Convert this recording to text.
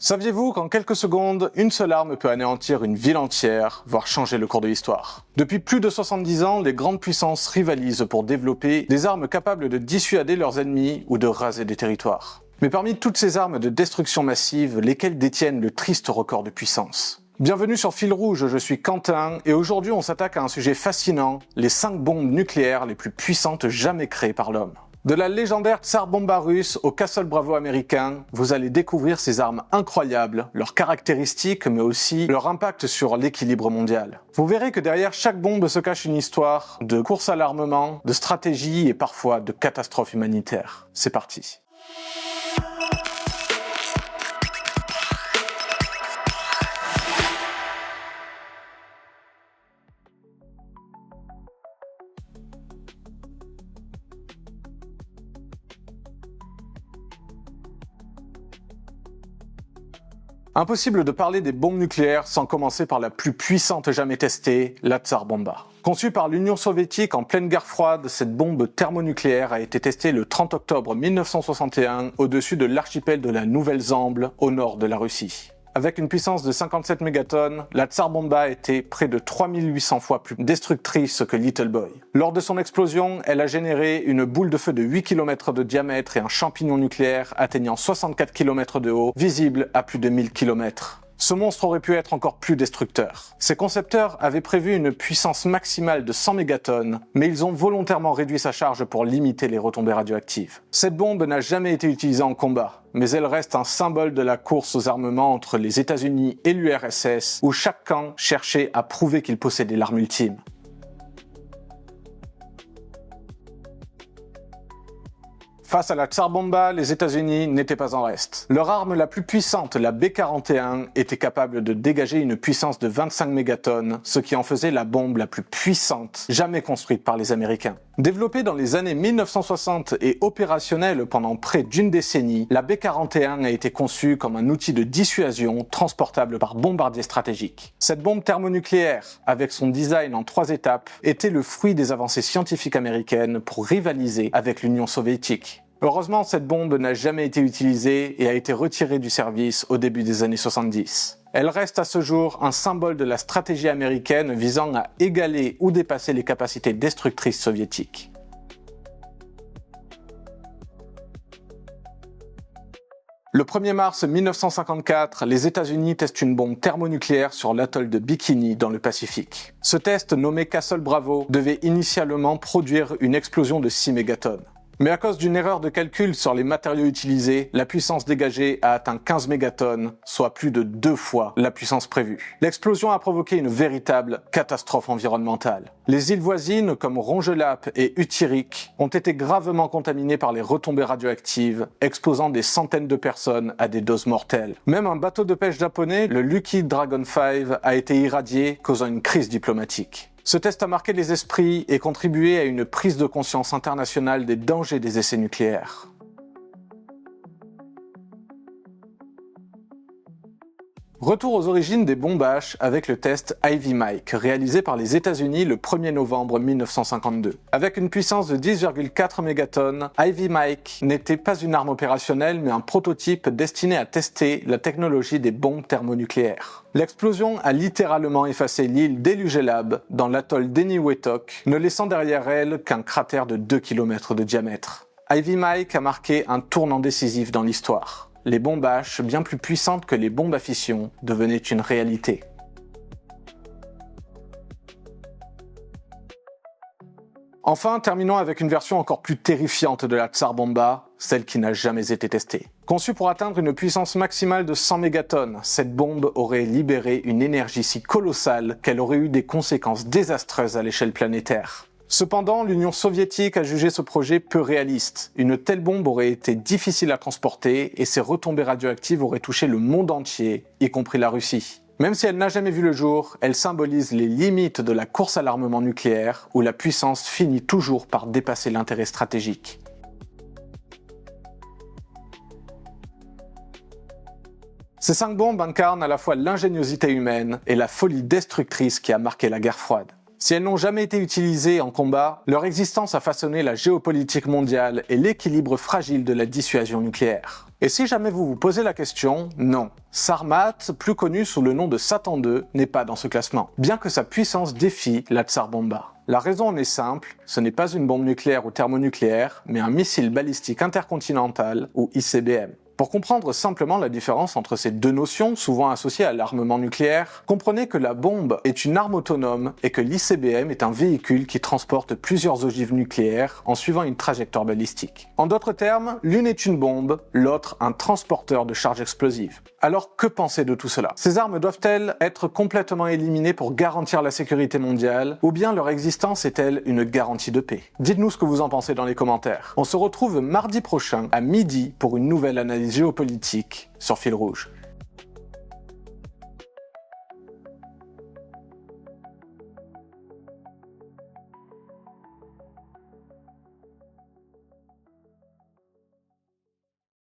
Saviez-vous qu'en quelques secondes, une seule arme peut anéantir une ville entière, voire changer le cours de l'histoire? Depuis plus de 70 ans, les grandes puissances rivalisent pour développer des armes capables de dissuader leurs ennemis ou de raser des territoires. Mais parmi toutes ces armes de destruction massive, lesquelles détiennent le triste record de puissance? Bienvenue sur Fil Rouge, je suis Quentin et aujourd'hui on s'attaque à un sujet fascinant, les 5 bombes nucléaires les plus puissantes jamais créées par l'homme. De la légendaire Tsar Bomba russe au Castle Bravo américain, vous allez découvrir ces armes incroyables, leurs caractéristiques mais aussi leur impact sur l'équilibre mondial. Vous verrez que derrière chaque bombe se cache une histoire de course à l'armement, de stratégie et parfois de catastrophe humanitaire. C'est parti. Impossible de parler des bombes nucléaires sans commencer par la plus puissante jamais testée, la Tsar Bomba. Conçue par l'Union soviétique en pleine guerre froide, cette bombe thermonucléaire a été testée le 30 octobre 1961 au-dessus de l'archipel de la Nouvelle-Zambie, au nord de la Russie. Avec une puissance de 57 mégatonnes, la Tsar Bomba était près de 3800 fois plus destructrice que Little Boy. Lors de son explosion, elle a généré une boule de feu de 8 km de diamètre et un champignon nucléaire atteignant 64 km de haut, visible à plus de 1000 km. Ce monstre aurait pu être encore plus destructeur. Ses concepteurs avaient prévu une puissance maximale de 100 mégatonnes, mais ils ont volontairement réduit sa charge pour limiter les retombées radioactives. Cette bombe n'a jamais été utilisée en combat, mais elle reste un symbole de la course aux armements entre les États-Unis et l'URSS, où chaque camp cherchait à prouver qu'il possédait l'arme ultime. Face à la Tsar Bomba, les États-Unis n'étaient pas en reste. Leur arme la plus puissante, la B-41, était capable de dégager une puissance de 25 mégatonnes, ce qui en faisait la bombe la plus puissante jamais construite par les Américains. Développée dans les années 1960 et opérationnelle pendant près d'une décennie, la B-41 a été conçue comme un outil de dissuasion transportable par bombardier stratégique. Cette bombe thermonucléaire, avec son design en 3 étapes, était le fruit des avancées scientifiques américaines pour rivaliser avec l'Union soviétique. Heureusement, cette bombe n'a jamais été utilisée et a été retirée du service au début des années 70. Elle reste à ce jour un symbole de la stratégie américaine visant à égaler ou dépasser les capacités destructrices soviétiques. Le 1er mars 1954, les États-Unis testent une bombe thermonucléaire sur l'atoll de Bikini dans le Pacifique. Ce test, nommé Castle Bravo, devait initialement produire une explosion de 6 mégatonnes. Mais à cause d'une erreur de calcul sur les matériaux utilisés, la puissance dégagée a atteint 15 mégatonnes, soit plus de 2 fois la puissance prévue. L'explosion a provoqué une véritable catastrophe environnementale. Les îles voisines, comme Rongelap et Utirik, ont été gravement contaminées par les retombées radioactives, exposant des centaines de personnes à des doses mortelles. Même un bateau de pêche japonais, le Lucky Dragon 5, a été irradié, causant une crise diplomatique. Ce test a marqué les esprits et contribué à une prise de conscience internationale des dangers des essais nucléaires. Retour aux origines des bombes H avec le test Ivy Mike, réalisé par les États-Unis le 1er novembre 1952. Avec une puissance de 10,4 mégatonnes, Ivy Mike n'était pas une arme opérationnelle mais un prototype destiné à tester la technologie des bombes thermonucléaires. L'explosion a littéralement effacé l'île d'Elugelab dans l'atoll d'Eniwetok, ne laissant derrière elle qu'un cratère de 2 km de diamètre. Ivy Mike a marqué un tournant décisif dans l'histoire. Les bombes H, bien plus puissantes que les bombes à fission, devenaient une réalité. Enfin, terminons avec une version encore plus terrifiante de la Tsar Bomba, celle qui n'a jamais été testée. Conçue pour atteindre une puissance maximale de 100 mégatonnes, cette bombe aurait libéré une énergie si colossale qu'elle aurait eu des conséquences désastreuses à l'échelle planétaire. Cependant, l'Union soviétique a jugé ce projet peu réaliste. Une telle bombe aurait été difficile à transporter et ses retombées radioactives auraient touché le monde entier, y compris la Russie. Même si elle n'a jamais vu le jour, elle symbolise les limites de la course à l'armement nucléaire, où la puissance finit toujours par dépasser l'intérêt stratégique. Ces 5 bombes incarnent à la fois l'ingéniosité humaine et la folie destructrice qui a marqué la guerre froide. Si elles n'ont jamais été utilisées en combat, leur existence a façonné la géopolitique mondiale et l'équilibre fragile de la dissuasion nucléaire. Et si jamais vous vous posez la question, non. Sarmat, plus connu sous le nom de Satan II, n'est pas dans ce classement, bien que sa puissance défie la Tsar Bomba. La raison en est simple, ce n'est pas une bombe nucléaire ou thermonucléaire, mais un missile balistique intercontinental ou ICBM. Pour comprendre simplement la différence entre ces deux notions, souvent associées à l'armement nucléaire, comprenez que la bombe est une arme autonome et que l'ICBM est un véhicule qui transporte plusieurs ogives nucléaires en suivant une trajectoire balistique. En d'autres termes, l'une est une bombe, l'autre un transporteur de charges explosives. Alors que penser de tout cela? Ces armes doivent-elles être complètement éliminées pour garantir la sécurité mondiale, ou bien leur existence est-elle une garantie de paix? Dites-nous ce que vous en pensez dans les commentaires. On se retrouve mardi prochain à midi pour une nouvelle analyse géopolitique sur Fil Rouge.